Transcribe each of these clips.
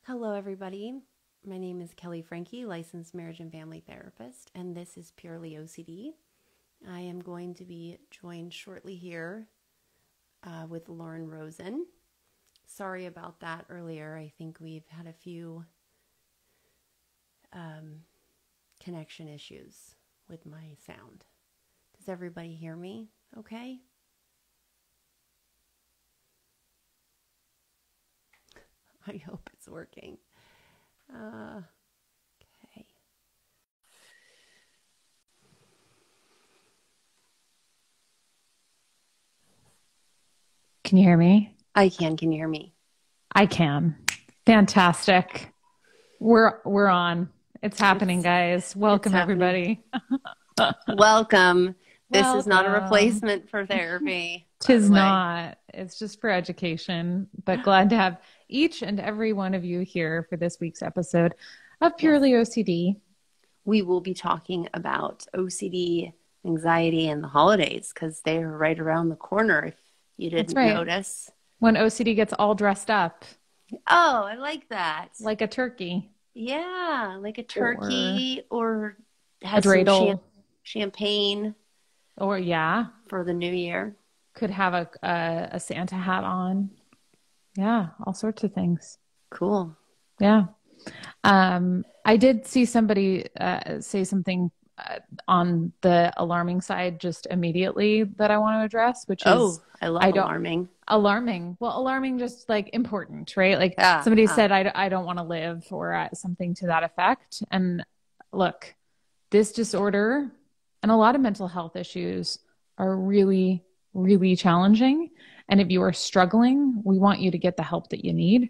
Hello, everybody. My name is Kelly Frankie, licensed marriage and family therapist, and this is Purely OCD. I am going to be joined shortly here with Lauren Rosen. Sorry about that earlier. I think we've had a few connection issues with my sound. Does everybody hear me okay? I hope it's working. Okay. Can you hear me? I can. Can you hear me? I can. Fantastic. We're on. It's happening, guys. It's Welcome happening. everybody. Welcome. This is not a Welcome. replacement for therapy, by the Tis way. not. It's just for education, but glad to have each and every one of you here for this week's episode of Yes. Purely OCD. We will be talking about OCD, anxiety, and the holidays because they are right around the corner if you That's didn't right. notice. When OCD gets all dressed up Oh, I like that. like a turkey Yeah, like a or turkey or a has some dreidel champagne or yeah, for the new year. could have a Santa hat on. Yeah, all sorts of things. Cool. Yeah. I did see somebody say something on the alarming side just immediately that I want to address, which Oh, is I love I don't alarming. alarming. Well, alarming just like important, right? Like Yeah. somebody said, I don't want to live or something to that effect. And look, this disorder and a lot of mental health issues are really, really challenging. And if you are struggling, we want you to get the help that you need.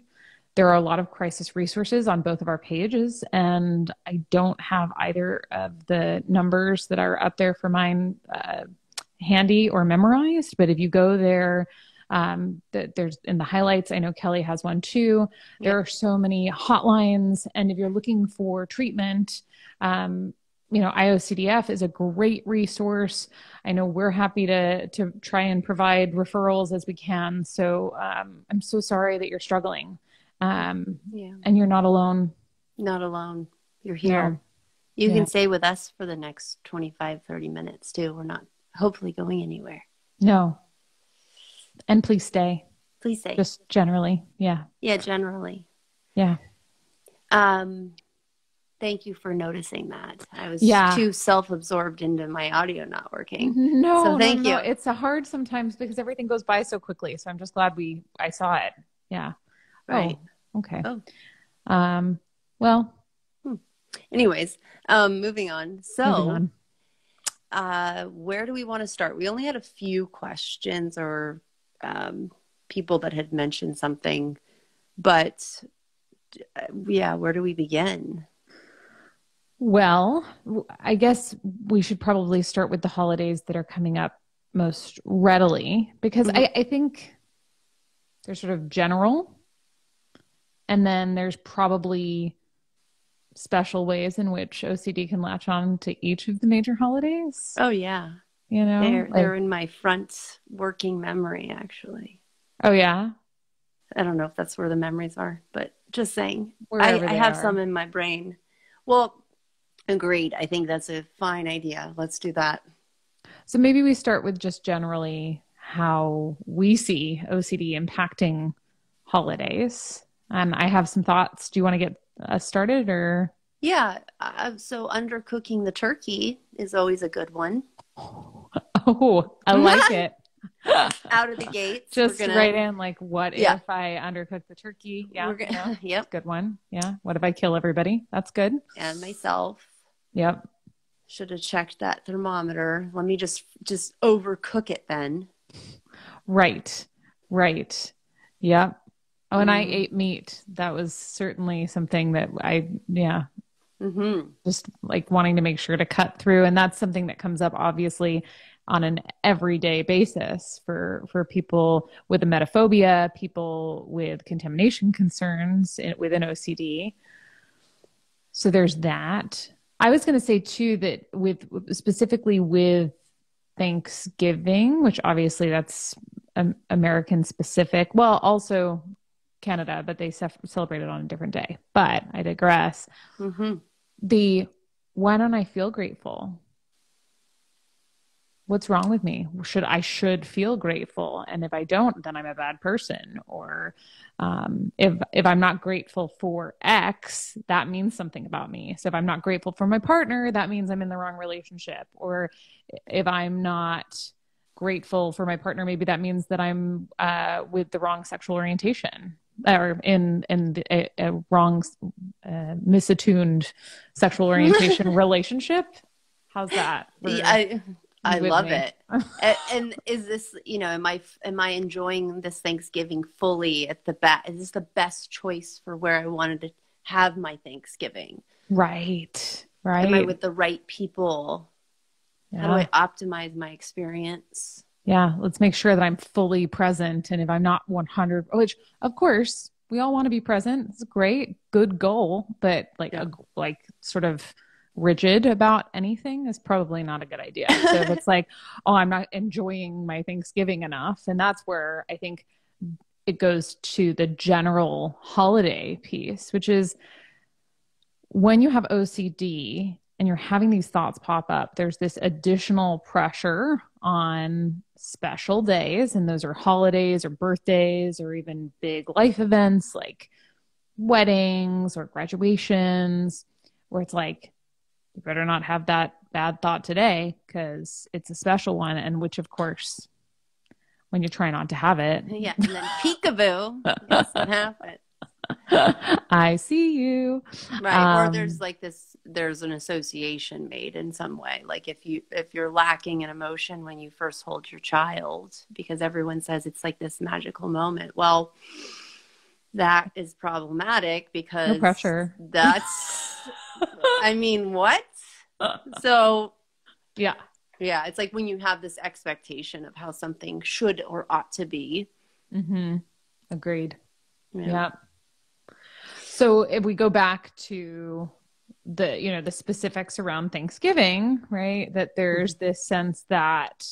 There are a lot of crisis resources on both of our pages, and I don't have either of the numbers that are up there for mine handy or memorized. But if you go there, there's in the highlights. I know Kelly has one too. There Yeah. are so many hotlines, and if you're looking for treatment, IOCDF is a great resource. I know we're happy to try and provide referrals as we can. So I'm so sorry that you're struggling. Yeah. And you're not alone. Not alone. You're No. here. You Yeah. can stay with us for the next 25, 30 minutes too. We're not hopefully going anywhere. No. And please stay. Please stay. Just generally. Yeah. Yeah, generally. Yeah. Um, Thank you for noticing that. I was Yeah. too self-absorbed into my audio not working. So No, no, thank no. you. It's a hard sometimes because everything goes by so quickly. So I'm just glad I saw it. Yeah. Right. Oh, okay. Oh, Um, well, hmm. Anyways, moving on. moving So, on. where do we want to start? We only had a few questions or people that had mentioned something, but yeah, where do we begin? Well, I guess we should probably start with the holidays that are coming up most readily because Mhm. I think they're sort of general, and then there's probably special ways in which OCD can latch on to each of the major holidays, Oh yeah, you know? they're Like, in my front working memory actually. oh yeah, I don't know if that's where the memories are, but just saying. wherever I they have some are. in my brain. Well, agreed. I think that's a fine idea. Let's do that. So maybe we start with just generally how we see OCD impacting holidays. I have some thoughts. Do you want to get us started or? Yeah. So undercooking the turkey is always a good one. Oh, I like it. Out of the gates, we're Just gonna, right in, like, what yeah, if I undercook the turkey? Yeah, we're yeah, gonna, it's yep, a good one. Yeah. What if I kill everybody? That's good. and myself Yep. should have checked that thermometer. Let me just overcook it then. Right. Right. Yep. Oh, and I Mm. ate meat. That was certainly something that yeah, Mm-hmm. just like wanting to make sure to cut through. And that's something that comes up obviously on an everyday basis for people with emetophobia, people with contamination concerns within OCD. So there's that. I was going to say too that with specifically with Thanksgiving, which obviously that's American specific. Well, also Canada, but they celebrate it on a different day. But I digress. Mm-hmm. Why don't I feel grateful? What's wrong with me? I should feel grateful, and if I don't, then I'm a bad person. Or if I'm not grateful for X, that means something about me. So if I'm not grateful for my partner, that means I'm in the wrong relationship. Or if I'm not grateful for my partner, maybe that means that I'm with the wrong sexual orientation, or in a wrong misattuned sexual orientation relationship. How's that? Yeah, I love me? it. And is this, am I enjoying this Thanksgiving fully at the best? Is this the best choice for where I wanted to have my Thanksgiving? Right. Am I with the right people? Yeah. How do I optimize my experience? Yeah. Let's make sure that I'm fully present. And if I'm not 100, which of course we all want to be present. It's a great, good goal, but like sort of rigid about anything is probably not a good idea. So if it's like, oh, I'm not enjoying my Thanksgiving enough, and that's where I think it goes to the general holiday piece, which is when you have OCD and you're having these thoughts pop up, there's this additional pressure on special days, and those are holidays or birthdays or even big life events like weddings or graduations, where it's like, you better not have that bad thought today because it's a special one. And which, of course, when you try not to have it. Yeah. And then peekaboo. Yes, it happens. I see you. Right. Or there's an association made in some way. Like if you're lacking in emotion when you first hold your child, because everyone says it's like this magical moment. Well, that is problematic because no pressure. I mean, what? So yeah, it's like when you have this expectation of how something should or ought to be. Mm-hmm. Agreed. Yeah. So if we go back to the specifics around Thanksgiving, right? That there's this sense that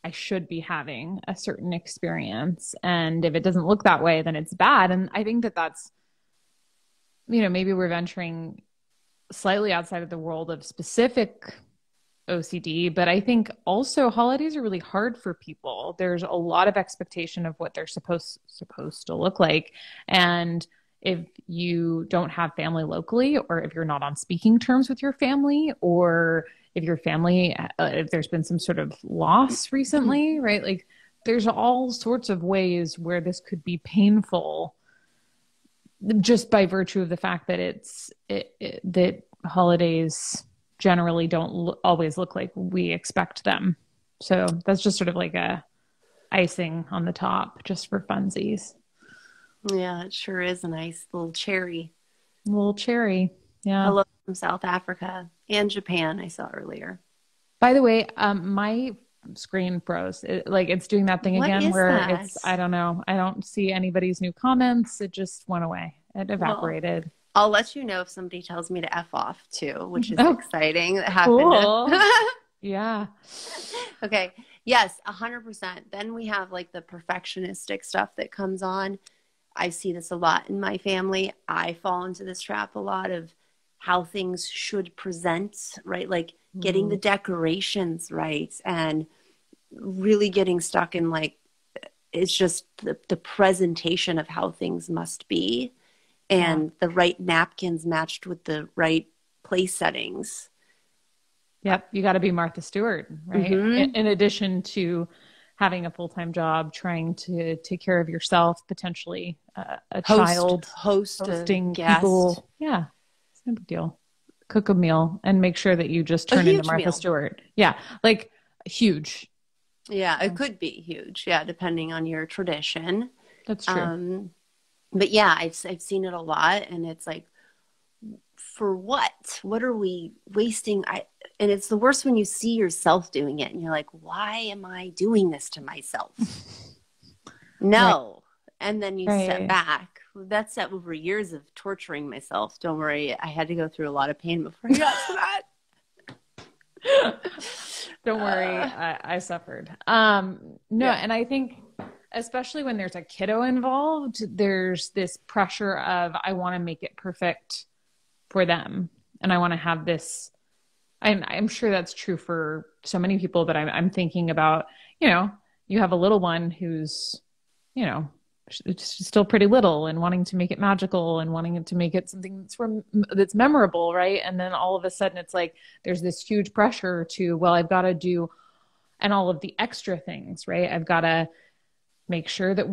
I should be having a certain experience. And if it doesn't look that way, then it's bad. And I think that's, maybe we're venturing slightly outside of the world of specific OCD, but I think also holidays are really hard for people. There's a lot of expectation of what they're supposed to look like. And if you don't have family locally, or if you're not on speaking terms with your family, or if your family, if there's been some sort of loss recently, right? Like there's all sorts of ways where this could be painful just by virtue of the fact that that holidays generally don't always look like we expect them. So that's just sort of like a icing on the top just for funsies. Yeah, it sure is a nice little cherry. Yeah. Hello from South Africa and Japan, I saw earlier. By the way, my screen froze. It's doing that thing again where I don't know. I don't see anybody's new comments. It just went away. It evaporated. Well, I'll let you know if somebody tells me to F off too, which is exciting. That happened. Cool. Yeah. Okay. Yes, 100%. Then we have like the perfectionistic stuff that comes on. I see this a lot in my family. I fall into this trap a lot of how things should present, right? Like getting the decorations right and really getting stuck in like, it's just the presentation of how things must be and the right napkins matched with the right place settings. Yep. You got to be Martha Stewart, right? Mm-hmm. In addition to having a full-time job, trying to take care of yourself, potentially hosting people. Yeah. It's no big deal. Cook a meal and make sure that you just turn into Martha Stewart. Yeah. Like huge. Yeah. It could be huge. Yeah. Depending on your tradition. That's true. But yeah, I've seen it a lot and it's like, for what? What are we wasting? And it's the worst when you see yourself doing it and you're like, why am I doing this to myself? No. Right. And then you step back. That's over years of torturing myself. Don't worry. I had to go through a lot of pain before I got to that. Don't worry. I suffered. No. And I think especially when there's a kiddo involved, there's this pressure of, I want to make it perfect for them. And I want to have this, I'm sure that's true for so many people, but I'm thinking about, you have a little one who's, it's still pretty little and wanting to make it magical and wanting it to make it something that's memorable, right? And then all of a sudden it's like there's this huge pressure to, well, I've got to do and all of the extra things, right? I've got to make sure that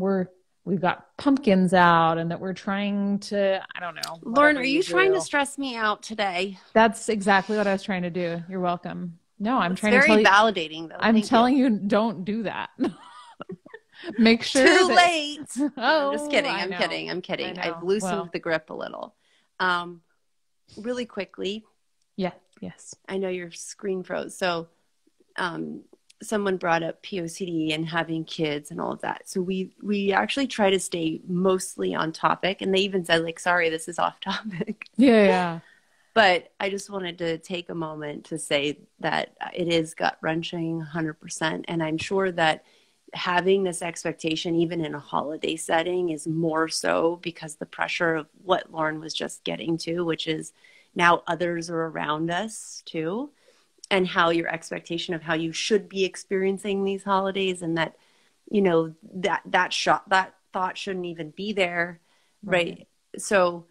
we've got pumpkins out and that we're trying to, I don't know. Lauren, are you trying to stress me out today? That's exactly what I was trying to do. You're welcome. No, I'm trying to tell you. Very validating, though. I'm telling you, don't do that. Make sure. Too late. Oh, no, I'm just kidding. I'm kidding. I've loosened the grip a little. Really quickly. Yeah. Yes. I know your screen froze. So, someone brought up POCD and having kids and all of that. So we actually try to stay mostly on topic. And they even said, like, sorry, this is off topic. Yeah. But I just wanted to take a moment to say that it is gut-wrenching 100%. And I'm sure that having this expectation, even in a holiday setting, is more so because the pressure of what Lauren was just getting to, which is now others are around us too, and how your expectation of how you should be experiencing these holidays, and that, that thought shouldn't even be there. Right. So,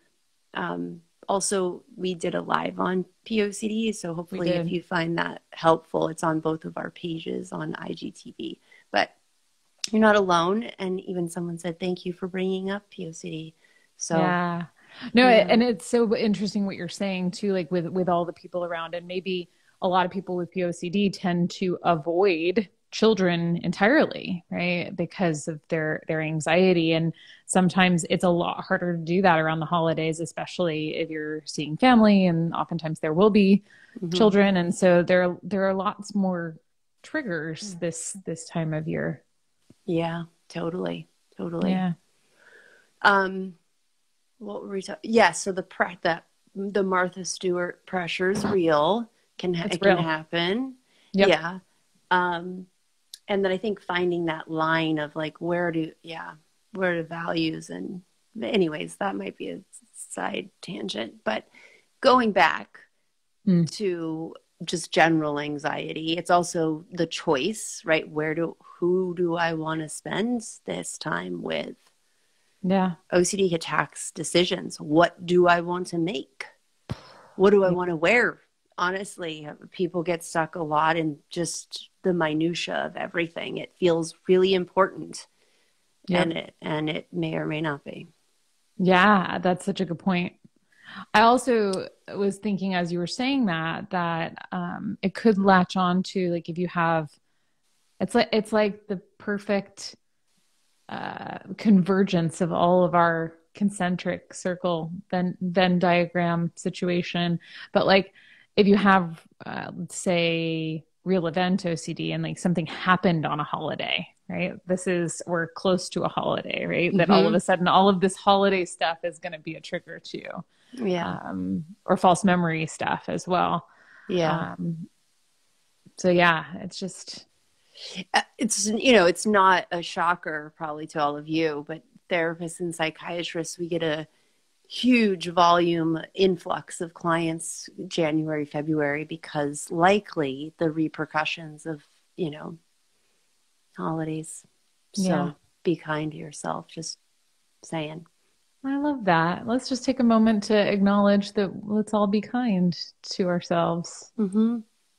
also, we did a live on POCD, so hopefully if you find that helpful, it's on both of our pages on IGTV. But you're not alone, and even someone said, thank you for bringing up POCD. So yeah. No, and it's so interesting what you're saying too, like with all the people around, and maybe a lot of people with POCD tend to avoid children entirely, right? Because of their anxiety. And sometimes it's a lot harder to do that around the holidays, especially if you're seeing family, and oftentimes there will be children. And so there are lots more triggers this time of year. Yeah, totally. Yeah. What were we talking? Yeah. So the Martha Stewart pressure is real. Can happen. Yep. Yeah. And then I think finding that line of like, where do values, and anyways, that might be a side tangent, but going back to just general anxiety, it's also the choice, right? Who do I want to spend this time with? Yeah. OCD attacks decisions. What do I want to make? What do I want to wear? Honestly, people get stuck a lot in just the minutia of everything. It feels really important, and it may or may not be. Yeah, that's such a good point. I also was thinking as you were saying that it could latch on to, like, if you have, it's like the perfect convergence of all of our concentric circle Venn diagram situation, but like, if you have, let's say, real event OCD, and like something happened on a holiday, right? We're close to a holiday, right? That all of a sudden, all of this holiday stuff is going to be a trigger too. Yeah. Or false memory stuff as well. Yeah. So yeah, it's just, it's not a shocker probably to all of you, but therapists and psychiatrists, we get a huge volume influx of clients January, February, because likely the repercussions of, holidays. So be kind to yourself, just saying. I love that. Let's just take a moment to acknowledge that let's all be kind to ourselves.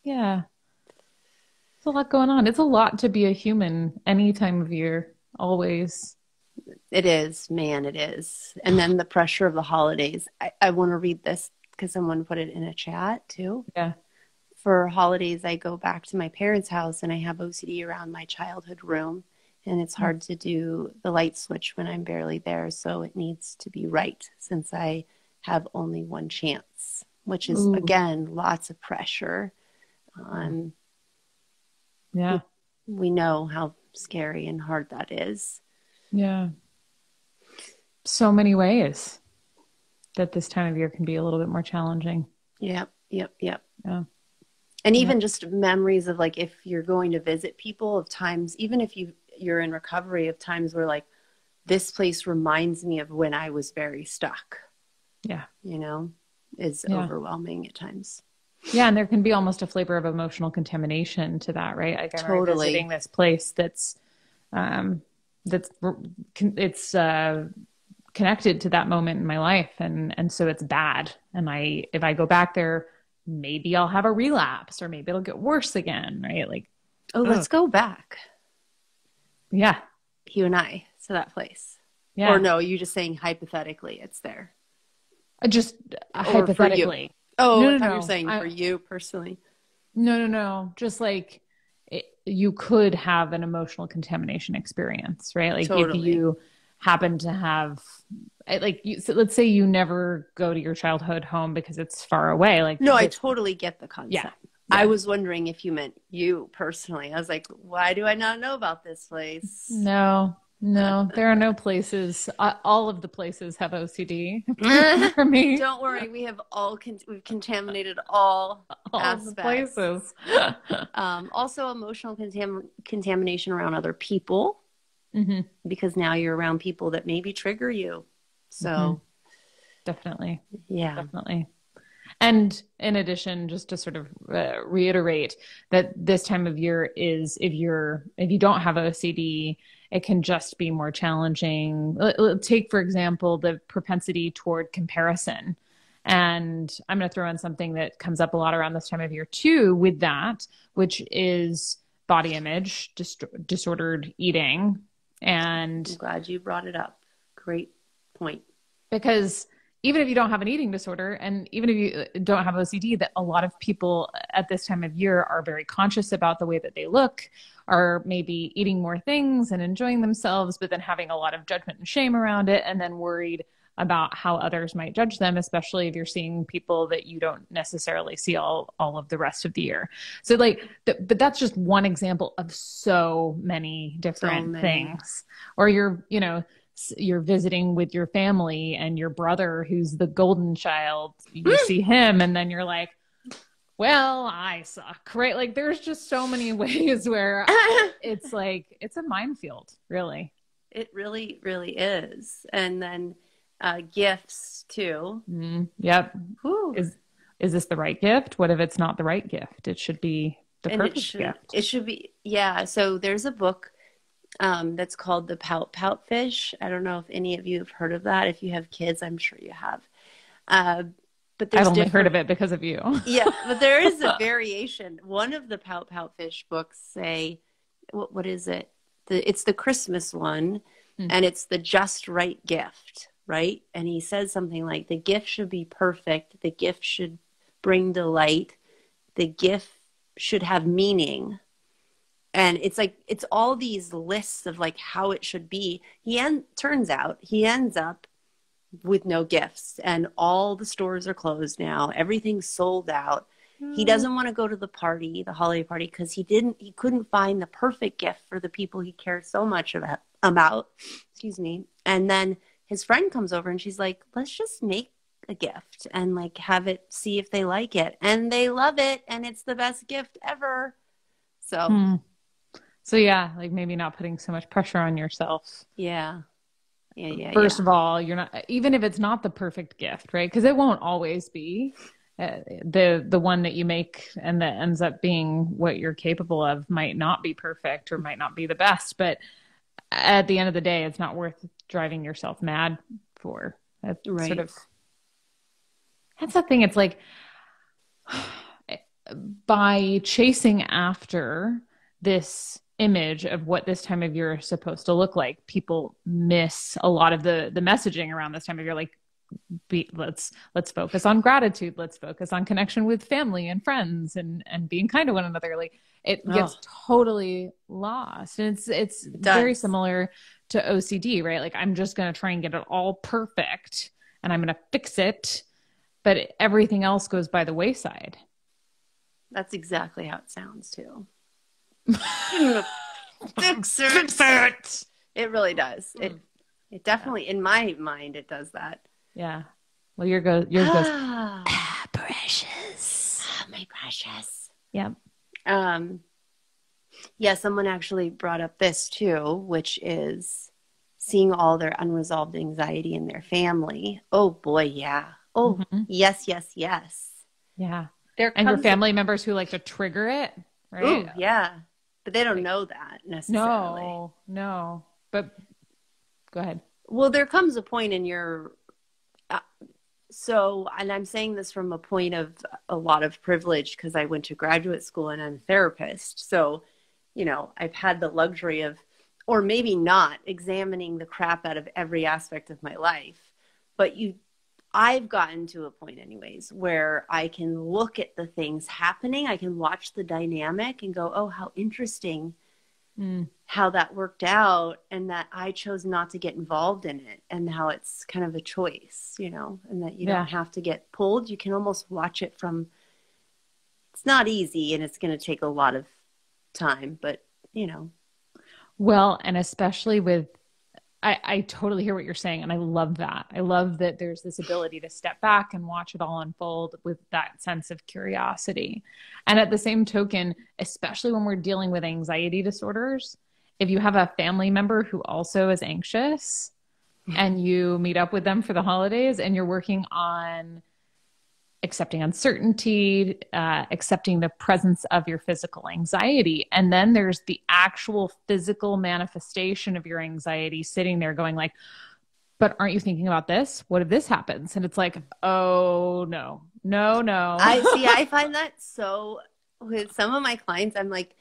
Yeah. There's a lot going on. It's a lot to be a human any time of year, always. It is, man, it is. And then the pressure of the holidays. I want to read this because someone put it in a chat too. Yeah. For holidays, I go back to my parents' house and I have OCD around my childhood room. And it's hard to do the light switch when I'm barely there. So it needs to be right since I have only one chance, which is, again, lots of pressure. Yeah. We know how scary and hard that is. Yeah. So many ways that this time of year can be a little bit more challenging. Yep. Yeah. And even just memories of, like, if you're going to visit people, of times, even if you're in recovery, of times where like, this place reminds me of when I was very stuck. Yeah. You know, is overwhelming at times. Yeah. And there can be almost a flavor of emotional contamination to that, right? Like I'm revisiting this place it's connected to that moment in my life. And so it's bad. And if I go back there, maybe I'll have a relapse or maybe it'll get worse again. Right. Like, let's go back. Yeah. You and I to that place. Yeah. Or no, you just saying hypothetically it's there. Just hypothetically. No, I thought you were saying for you personally. No. Just like you could have an emotional contamination experience, right? Like if you happen to have, so let's say you never go to your childhood home because it's far away. Like, no, I totally get the concept. Yeah. I was wondering if you meant you personally. I was like, why do I not know about this place? No, there are no places. All of the places have OCD for me. Don't worry. We have we've contaminated all aspects. The places. Also emotional contamination around other people, because now you're around people that maybe trigger you. So definitely. Yeah, definitely. And in addition, just to sort of reiterate that this time of year is, if you don't have OCD, it can just be more challenging. Take, for example, the propensity toward comparison. And I'm going to throw in something that comes up a lot around this time of year too with that, which is body image, disordered eating. And I'm glad you brought it up. Great point. Because even if you don't have an eating disorder, and even if you don't have OCD, that a lot of people at this time of year are very conscious about the way that they look, are maybe eating more things and enjoying themselves, but then having a lot of judgment and shame around it, and then worried about how others might judge them, especially if you're seeing people that you don't necessarily see all of the rest of the year. So but that's just one example of so many different things. Or you're visiting with your family and your brother, who's the golden child, you see him and then you're like, well, I suck, right? Like there's just so many ways where it's like, it's a minefield, really. It really, really is. And then gifts too. Yep. Is this the right gift? What if it's not the right gift? It should be the perfect gift. It should be. Yeah. So there's a book that's called The Pout Fish. I don't know if any of you have heard of that. If you have kids, I'm sure you have. But there's I've only heard of it because of you. Yeah, but there is a variation. One of the Pout Fish books say, what is it? It's the Christmas one, and it's the just right gift, right? And he says something like, the gift should be perfect. The gift should bring delight. The gift should have meaning. And it's like, it's all these lists of like how it should be. Turns out he ends up with no gifts, and all the stores are closed now. Everything's sold out. He doesn't want to go to the holiday party, because he couldn't find the perfect gift for the people he cares so much about. Excuse me. And then his friend comes over and she's like, let's just make a gift and like have it, see if they like it. And they love it. And it's the best gift ever. So yeah, like maybe not putting so much pressure on yourself. Yeah. First of all, you're not, even if it's not the perfect gift, right? Because it won't always be the one that you make and that ends up being what you're capable of might not be perfect or might not be the best. But at the end of the day, it's not worth driving yourself mad for. That's sort of, that's the thing. It's like by chasing after this image of what this time of year is supposed to look like, people miss a lot of the messaging around this time of year. Like, let's focus on gratitude. Let's focus on connection with family and friends and being kind to one another. Like it gets totally lost. And it's very similar to OCD, right? Like I'm just going to try and get it all perfect and I'm going to fix it, but everything else goes by the wayside. That's exactly how it sounds too. Fix it. It really does. It definitely, in my mind, it does that. Yeah. Well, yours goes. Precious. My precious. Yep. Yeah, someone actually brought up this too, which is seeing all their unresolved anxiety in their family. Oh boy, yeah. Oh, Hmm. yes, yes, yes. Yeah. There And your comes a, family members who like to trigger it, right? ooh, yeah. But they don't Like, know that necessarily. no, no. But go ahead. Well, there comes a point in your uh, so, and I'm saying this from a point of a lot of privilege because I went to graduate school and I'm a therapist. So, I've had the luxury of, or maybe not, examining the crap out of every aspect of my life. But I've gotten to a point, anyways, where I can look at the things happening. I can watch the dynamic and go, oh, how interesting Mm, how that worked out, and that I chose not to get involved in it, and how it's kind of a choice, and that you don't yeah. have to get pulled. You can almost watch it from, it's not easy and it's going to take a lot of time, but Well, and especially with, I totally hear what you're saying. And I love that. I love that there's this ability to step back and watch it all unfold with that sense of curiosity. And at the same token, especially when we're dealing with anxiety disorders, if you have a family member who also is anxious and you meet up with them for the holidays and you're working on accepting uncertainty, accepting the presence of your physical anxiety. And then there's the actual physical manifestation of your anxiety sitting there going like, but aren't you thinking about this? What if this happens? And it's like, oh no, no, no. I see. I find that so with some of my clients, I'm like,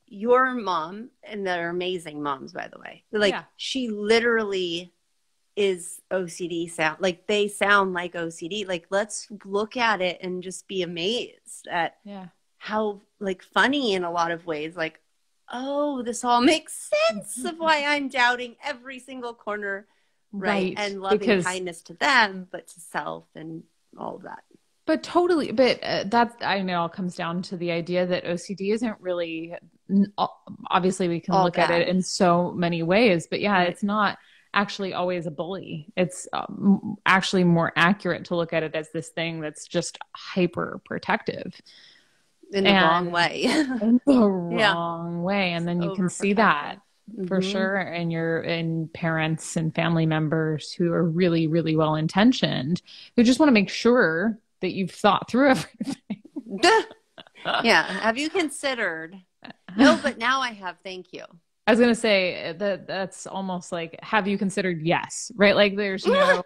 your mom, and they're amazing moms, by the way, like Yeah. she literally is OCD sound, like they sound like OCD. Like, let's look at it and just be amazed at Yeah. how like funny in a lot of ways, like, oh, this all makes sense of why I'm doubting every single corner, right? Right. And loving Because kindness to them, but to self and all of that. But totally, but that I know all comes down to the idea that OCD isn't really, obviously we can All look at it bad, in so many ways, but yeah, right? it's not actually always a bully. It's actually more accurate to look at it as this thing that's just hyper protective In the wrong and way. in the Yeah, wrong way. And then you can see that overprotective. for Mm-hmm. sure in parents and family members who are really, really well intentioned, who just want to make sure that you've thought through everything. Yeah. Have you considered? No, but now I have. Thank you. I was going to say that's almost like, have you considered? Yes, right? Like there's no,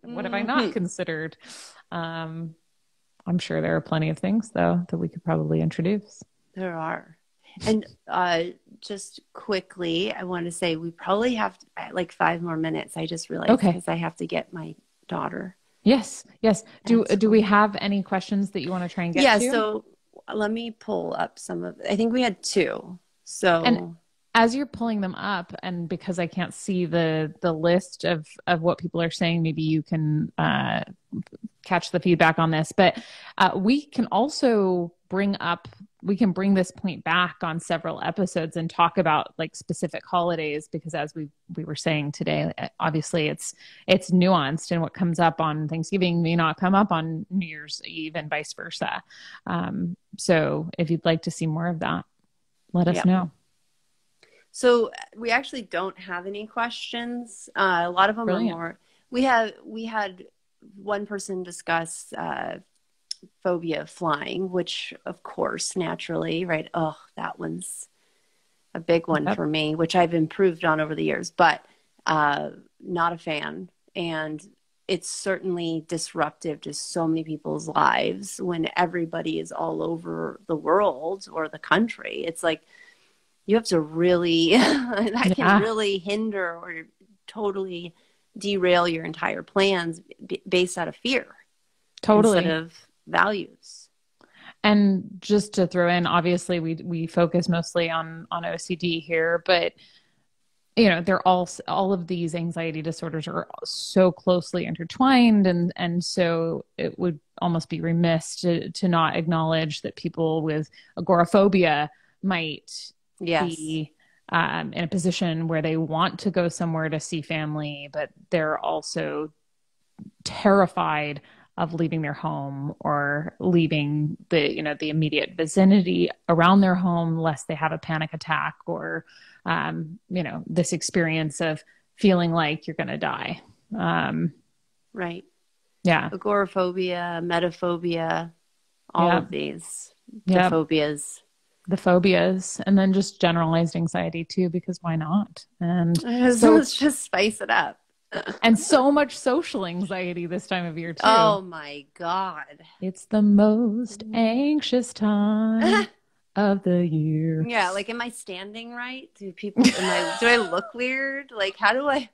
what have I not Mhm. considered? Um, I'm sure there are plenty of things though that we could probably introduce. There are. And just quickly, I want to say we probably have like 5 more minutes. I just realized Okay. because I have to get my daughter Yes. Yes. Do at do we school. have any questions that you want to try and get Yeah, to? so let me pull up some of, I think we had two. And So, as you're pulling them up, and because I can't see the list of what people are saying, maybe you can catch the feedback on this. But we can also we can bring this point back on several episodes and talk about like specific holidays, because as we were saying today, obviously it's nuanced, and what comes up on Thanksgiving may not come up on New Year's Eve, and vice versa. So if you'd like to see more of that, let us yeah. know. So we actually don't have any questions. A lot of them are Brilliant. more, we had one person discuss phobia of flying, which of course, naturally, right? Oh, that one's a big one Yep. for me, which I've improved on over the years, but not a fan. And it's certainly disruptive to so many people's lives when everybody is all over the world or the country. It's like you have to really, that can Yeah, really hinder or totally derail your entire plans based out of fear instead totally. of values. And just to throw in, obviously we focus mostly on OCD here, but they're all of these anxiety disorders are so closely intertwined, and so it would almost be remiss to not acknowledge that people with agoraphobia might Yes. be in a position where they want to go somewhere to see family, but they're also terrified of leaving their home or leaving the immediate vicinity around their home, lest they have a panic attack or, this experience of feeling like you're going to die. Right. Yeah. Agoraphobia, metaphobia, all Yeah. of these, the Yeah. phobias. The phobias, and then just generalized anxiety too, because why not? And So let's just spice it up. and so much social anxiety this time of year too. Oh my God. It's the most anxious time of the year. Yeah, like, am I standing right? Do I look weird? Like, how do I?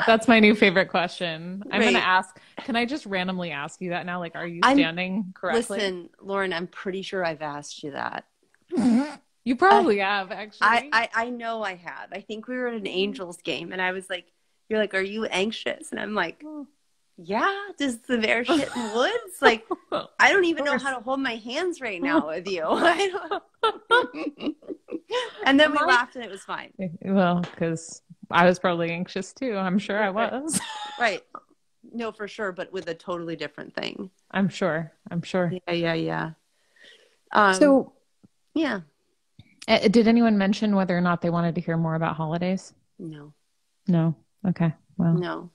That's my new favorite question. I'm Right. going to ask, can I just randomly ask you that now? Like, are you standing correctly? Listen, Lauren, I'm pretty sure I've asked you that. You probably have, actually. I know I have. I think we were at an Angels game and I was like, you're like, are you anxious? And I'm like, yeah, does the bear shit in the woods? Like, I don't even know how to hold my hands right now with you. And then we laughed and it was fine. Well, because I was probably anxious too. I'm sure I was. Right. No, for sure, but with a totally different thing. I'm sure. Yeah. So, yeah. Did anyone mention whether or not they wanted to hear more about holidays? No. Okay. Well, no.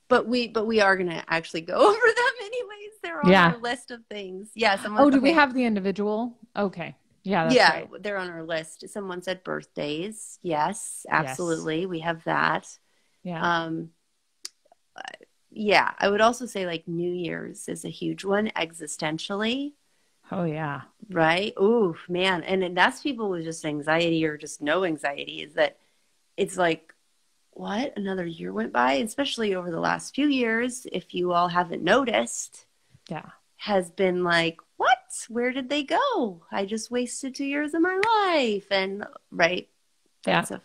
But we are going to actually go over them anyways. They're on our list of things. Yeah. Do we have the individual? Okay. Yeah, that's right. They're on our list. Someone said birthdays. Yes, absolutely. Yes. We have that. Yeah. Yeah. I would also say like New Year's is a huge one existentially. Oh, yeah. Right? Ooh, man. And that's people with just anxiety or just no anxiety, is that it's like, what? Another year went by, especially over the last few years, if you all haven't noticed. Yeah. Has been like, what? Where did they go? I just wasted 2 years of my life. And right. That's a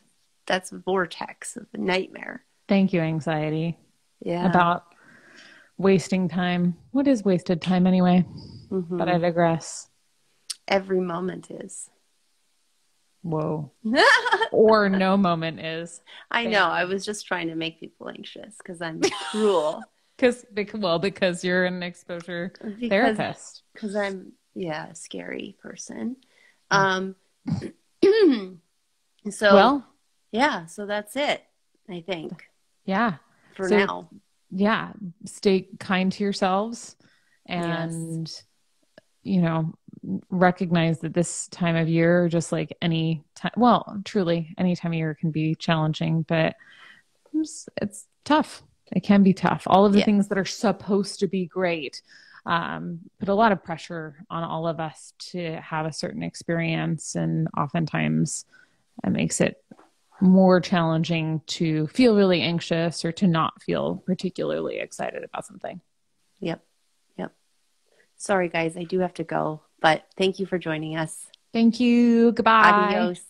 vortex of a nightmare. Thank you, anxiety. Yeah. About wasting time. What is wasted time anyway? Mm-hmm. But I digress. Every moment is. Whoa. Or no moment is. I know. I was just trying to make people anxious because I'm cruel. Because you're an exposure therapist. Because I'm, a scary person. So that's it, I think. Yeah. For now. Yeah. Stay kind to yourselves and, recognize that this time of year, just like any time, truly any time of year can be challenging, but it's tough. It can be tough. All of the things that are supposed to be great put a lot of pressure on all of us to have a certain experience. And oftentimes it makes it more challenging to feel really anxious or to not feel particularly excited about something. Yep. Sorry, guys, I do have to go, but thank you for joining us. Thank you. Goodbye. Adios.